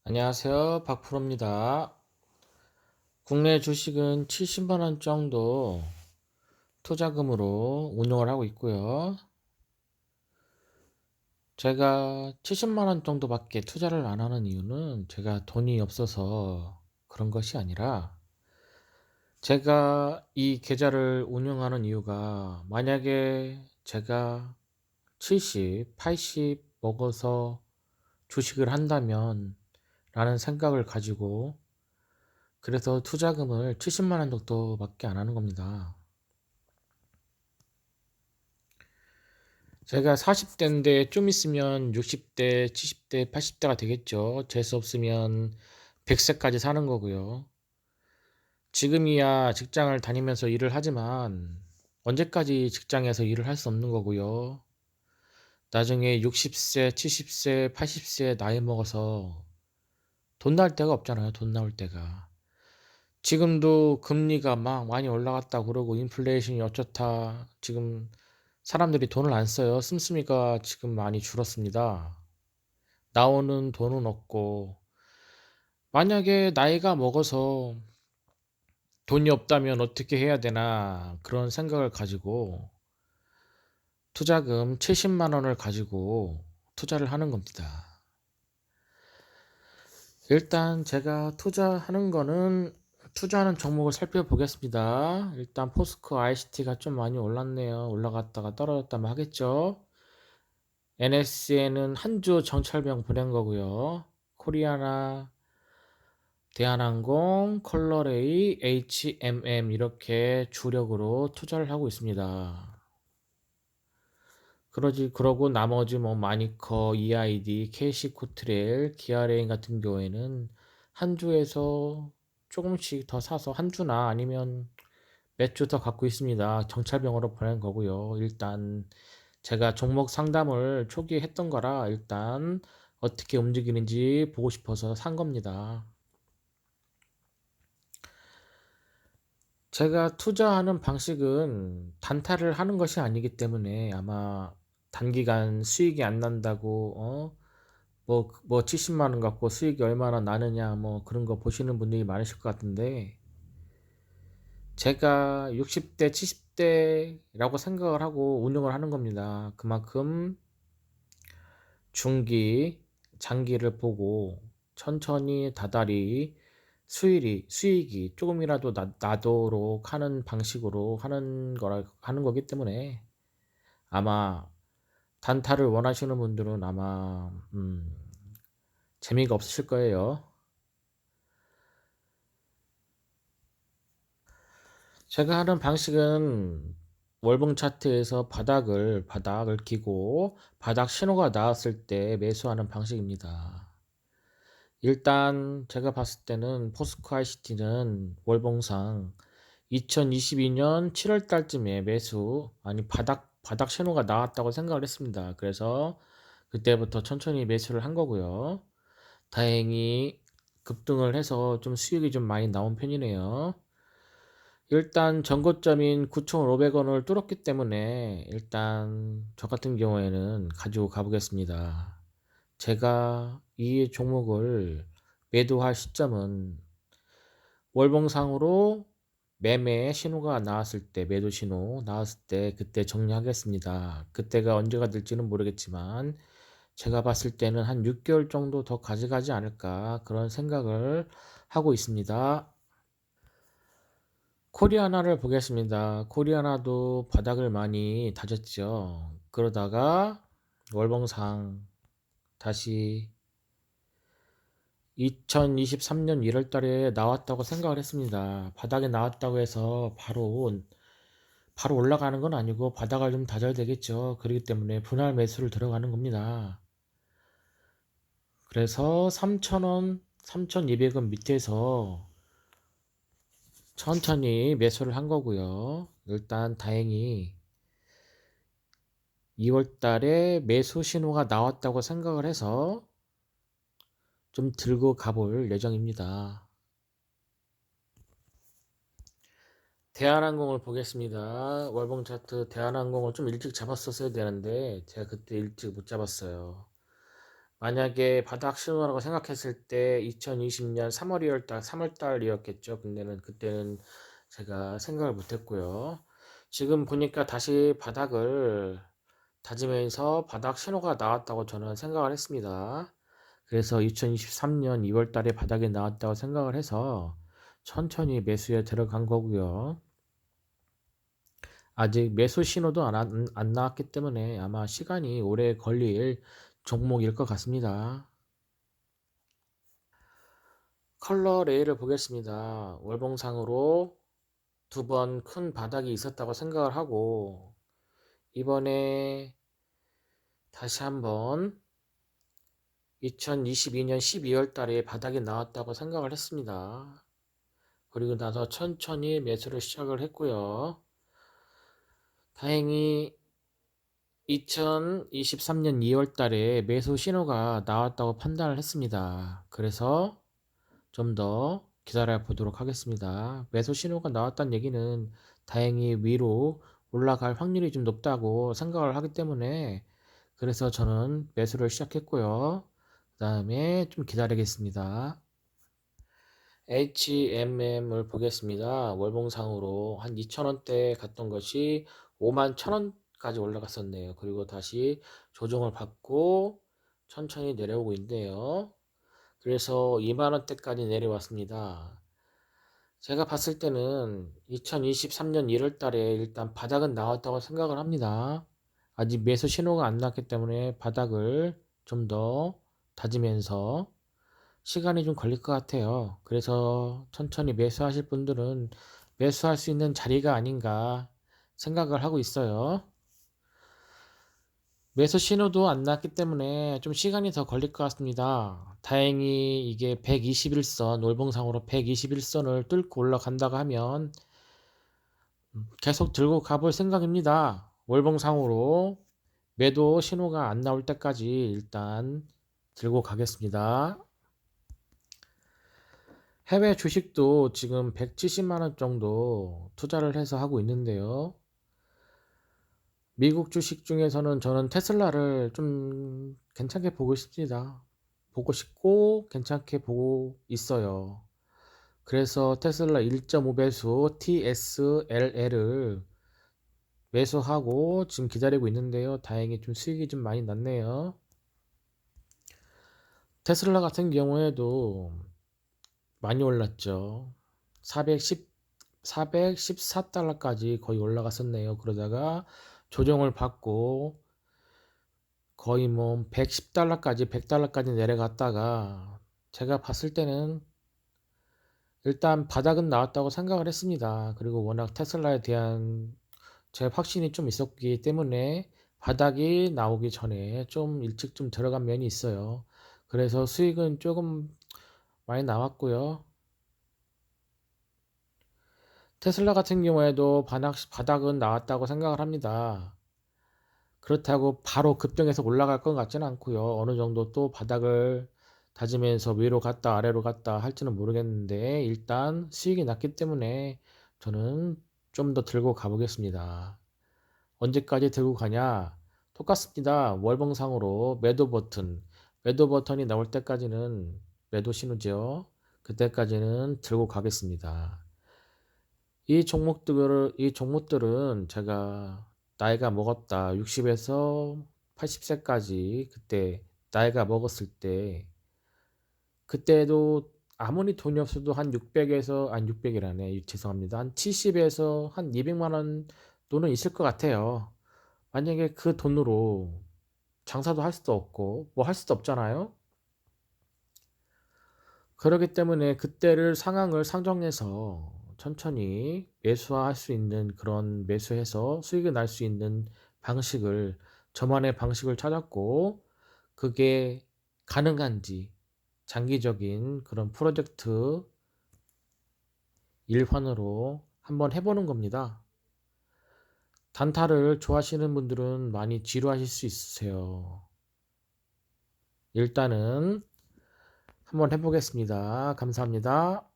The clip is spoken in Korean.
안녕하세요. 박프로입니다. 국내 주식은 70만 원 정도 투자금으로 운용을 하고 있고요. 제가 70만 원 정도밖에 투자를 안 하는 이유는 제가 돈이 없어서 그런 것이 아니라 제가 이 계좌를 운영하는 이유가 만약에 제가 70, 80 먹어서 주식을 한다면 라는 생각을 가지고 그래서 투자금을 70만 원 정도밖에 안 하는 겁니다. 제가 40대인데 좀 있으면 60대, 70대, 80대가 되겠죠. 재수 없으면 100세까지 사는 거고요. 지금이야 직장을 다니면서 일을 하지만 언제까지 직장에서 일을 할 수 없는 거고요. 나중에 60세, 70세, 80세 나이 먹어서 돈 날 데가 없잖아요. 돈 나올 때가. 지금도 금리가 막 많이 올라갔다 그러고 인플레이션이 어쩌다 지금 사람들이 돈을 안 써요. 씀씀이가 지금 많이 줄었습니다. 나오는 돈은 없고 만약에 나이가 먹어서 돈이 없다면 어떻게 해야 되나 그런 생각을 가지고 투자금 70만 원을 가지고 투자를 하는 겁니다. 일단 제가 투자하는 종목을 살펴보겠습니다. 일단 포스코 ICT가 좀 많이 올랐네요. 올라갔다가 떨어졌다면 하겠죠. NS에는 한주 정찰병 보낸 거고요. 코리아나, 대한항공, 컬러레이, HMM 이렇게 주력으로 투자를 하고 있습니다. 그러고 나머지 뭐 마니커, EID, KC코트레일, 기아레인 같은 경우에는 한 주에서 조금씩 더 사서 한 주나 아니면 몇 주 더 갖고 있습니다. 정찰병으로 보낸 거고요. 일단 제가 종목 상담을 초기에 했던 거라 일단 어떻게 움직이는지 보고 싶어서 산 겁니다. 제가 투자하는 방식은 단타를 하는 것이 아니기 때문에 아마 단기간 수익이 안 난다고 뭐 70만 원 갖고 수익이 얼마나 나느냐 뭐 그런 거 보시는 분들이 많으실 것 같은데 제가 60대, 70대라고 생각을 하고 운영을 하는 겁니다. 그만큼 중기, 장기를 보고 천천히 다달이 수익이 조금이라도 나도록 하는 방식으로 하는 거기 때문에 아마 단타를 원하시는 분들은 아마 재미가 없으실 거예요. 제가 하는 방식은 월봉 차트에서 바닥을 끼고 바닥 신호가 나왔을 때 매수하는 방식입니다. 일단 제가 봤을 때는 포스코 ICT는 월봉상 2022년 7월 달쯤에 바닥 신호가 나왔다고 생각을 했습니다. 그래서 그때부터 천천히 매수를 한 거고요. 다행히 급등을 해서 좀 수익이 좀 많이 나온 편이네요. 일단 전고점인 9,500원을 뚫었기 때문에 일단 저 같은 경우에는 가지고 가보겠습니다. 제가 이 종목을 매도할 시점은 월봉상으로 매매 신호가 나왔을 때, 매도 신호 나왔을 때 그때 정리하겠습니다. 그때가 언제가 될지는 모르겠지만 제가 봤을 때는 한 6개월 정도 더 가져가지 않을까 그런 생각을 하고 있습니다. 코리아나를 보겠습니다. 코리아나도 바닥을 많이 다졌죠. 그러다가 월봉상 다시 2023년 1월 달에 나왔다고 생각을 했습니다. 바닥에 나왔다고 해서 바로 올라가는 건 아니고 바닥을 좀 다져야 되겠죠. 그렇기 때문에 분할 매수를 들어가는 겁니다. 그래서 3,000원, 3,200원 밑에서 천천히 매수를 한 거고요. 일단 다행히 2월 달에 매수 신호가 나왔다고 생각을 해서 좀 들고 가볼 예정입니다. 대한항공을 보겠습니다. 월봉 차트 대한항공을 좀 일찍 잡았었어야 되는데 제가 그때 일찍 못 잡았어요. 만약에 바닥 신호라고 생각했을 때 2020년 3월 2월달 3월달이었겠죠. 근데는 그때는 제가 생각을 못했고요. 지금 보니까 다시 바닥을 다지면서 바닥 신호가 나왔다고 저는 생각을 했습니다. 그래서 2023년 2월달에 바닥이 나왔다고 생각을 해서 천천히 매수에 들어간 거고요. 아직 매수 신호도 안 나왔기 때문에 아마 시간이 오래 걸릴 종목일 것 같습니다. 컬러 레일을 보겠습니다. 월봉상으로 두 번 큰 바닥이 있었다고 생각을 하고 이번에 다시 한번 2022년 12월 달에 바닥이 나왔다고 생각을 했습니다. 그리고 나서 천천히 매수를 시작을 했고요. 다행히 2023년 2월 달에 매수 신호가 나왔다고 판단을 했습니다. 그래서 좀 더 기다려 보도록 하겠습니다. 매수 신호가 나왔다는 얘기는 다행히 위로 올라갈 확률이 좀 높다고 생각을 하기 때문에 그래서 저는 매수를 시작했고요. 그 다음에 좀 기다리겠습니다. HMM을 보겠습니다. 월봉상으로 한 2,000원대 갔던 것이 51,000원까지 올라갔었네요. 그리고 다시 조정을 받고 천천히 내려오고 있는데요. 그래서 2만원대까지 내려왔습니다. 제가 봤을 때는 2023년 1월 달에 일단 바닥은 나왔다고 생각을 합니다. 아직 매수 신호가 안 났기 때문에 바닥을 좀 더 다지면서 시간이 좀 걸릴 것 같아요. 그래서 천천히 매수하실 분들은 매수할 수 있는 자리가 아닌가 생각을 하고 있어요. 매수 신호도 안 났기 때문에 좀 시간이 더 걸릴 것 같습니다. 다행히 이게 121선, 월봉상으로 121선을 뚫고 올라간다고 하면 계속 들고 가볼 생각입니다. 월봉상으로 매도 신호가 안 나올 때까지 일단 들고 가겠습니다. 해외 주식도 지금 170만원 정도 투자를 해서 하고 있는데요. 미국 주식 중에서는 저는 테슬라를 좀 괜찮게 보고 싶습니다. 보고 싶고 괜찮게 보고 있어요. 그래서 테슬라 1.5배수 TSLL을 매수하고 지금 기다리고 있는데요. 다행히 좀 수익이 좀 많이 났네요. 테슬라 같은 경우에도 많이 올랐죠. 414달러까지 거의 올라갔었네요. 그러다가 조정을 받고 거의 뭐 110달러까지 100달러까지 내려갔다가 제가 봤을 때는 일단 바닥은 나왔다고 생각을 했습니다. 그리고 워낙 테슬라에 대한 제 확신이 좀 있었기 때문에 바닥이 나오기 전에 좀 일찍 좀 들어간 면이 있어요. 그래서 수익은 조금 많이 나왔고요. 테슬라 같은 경우에도 바닥은 나왔다고 생각을 합니다. 그렇다고 바로 급등해서 올라갈 것 같지는 않고요. 어느 정도 또 바닥을 다지면서 위로 갔다 아래로 갔다 할지는 모르겠는데 일단 수익이 났기 때문에 저는 좀 더 들고 가보겠습니다. 언제까지 들고 가냐? 똑같습니다. 월봉상으로 매도 버튼이 나올 때까지는 매도 신호죠. 그때까지는 들고 가겠습니다. 이 종목들은 제가 나이가 먹었다. 60에서 80세까지 그때 나이가 먹었을 때 그때도 아무리 돈이 없어도 한 600에서 한 600이라네. 죄송합니다. 한 70에서 한 200만 원 돈은 있을 것 같아요. 만약에 그 돈으로 장사도 할 수도 없고 뭐 할 수도 없잖아요. 그렇기 때문에 그때를 상황을 상정해서 천천히 매수할 수 있는 그런 매수해서 수익이 날 수 있는 방식을 저만의 방식을 찾았고 그게 가능한지 장기적인 그런 프로젝트 일환으로 한번 해보는 겁니다. 단타를 좋아하시는 분들은 많이 지루하실 수 있으세요. 일단은 한번 해보겠습니다. 감사합니다.